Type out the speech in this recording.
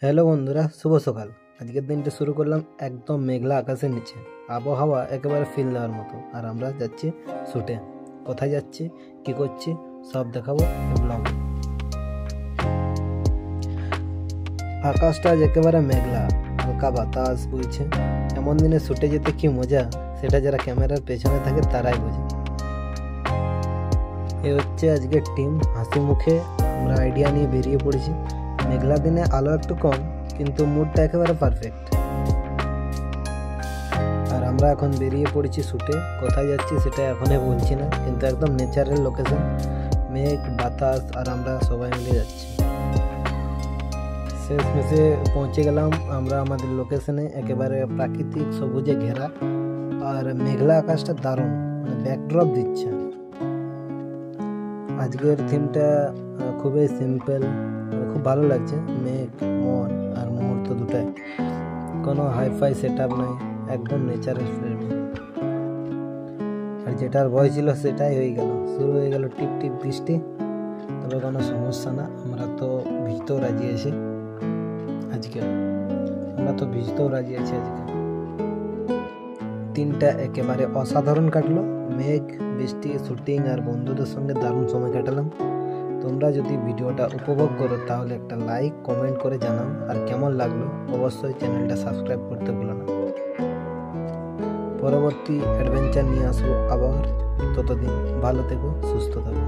Hello বন্ধুরা, শুভ সকাল। আজকের দিনটা শুরু করলাম একদম মেঘলা আকাশের নিচে, আবহাওয়া একেবারে ফিল নেওয়ার মতো। আর আমরা যাচ্ছি শুটে। কোথায় যাচ্ছি, কি করছি, সব দেখাবো এই ব্লগে। আকাশটা আজ একেবারে মেঘলা, হালকা বাতাস বইছে। এমন দিনে শুটে যেতে কি মজা, সেটা যারা ক্যামেরার পেছনে থাকে তারাই বোঝে। এ হচ্ছে আজকের টিম। হাসি মুখে আমরা আইডিয়া নিয়ে বেরিয়ে পড়েছি। মেঘলা দিনে আলো একটু কম, কিন্তু মুডটা একেবারে পারফেক্ট। আর আমরা এখন বেরিয়ে পড়েছি শুটে। কোথায় যাচ্ছি সেটা এখনই বলছি না, কিন্তু একদম নেচারাল লোকেশন, মেঘ, বাতাস, আর আমরা সবাই মিলে যাচ্ছি। শেষমেশে পৌঁছে গেলাম আমরা আমাদের লোকেশনে, একেবারে প্রাকৃতিক সবুজে ঘেরা। আর মেঘলা আকাশটা দারুণ, মানে ব্যাকড্রপ দিচ্ছে। আজকের থিমটা খুবই সিম্পল, খুব ভালো লাগছে। মেঘ, মন আর মুহূর্ত দুটাই, কোনো হাইফাই সেট আপ নাই, একদম নেচারের ফিল্ম। আর যেটার ভয় ছিল সেটাই হয়ে গেল, শুরু হয়ে গেল টিপ টিপ বৃষ্টি। তবে কোনো সমস্যা না, আমরা তো ভিজতেও রাজি আছি আজকে। দিনটা একেবারে অসাধারণ কাটলো। মেঘ, বৃষ্টি, শুটিং আর বন্ধুদের সঙ্গে দারুণ সময় কাটালাম। তোমরা যদি ভিডিওটা উপভোগ করো তাহলে একটা লাইক, কমেন্ট করে জানাও। আর কেমন লাগলো অবশ্যই চ্যানেলটা সাবস্ক্রাইব করতে ভুলো না। পরবর্তী অ্যাডভেঞ্চার নিয়ে আসবো আবার। ততদিন ভালো থেকো, সুস্থ থাকো।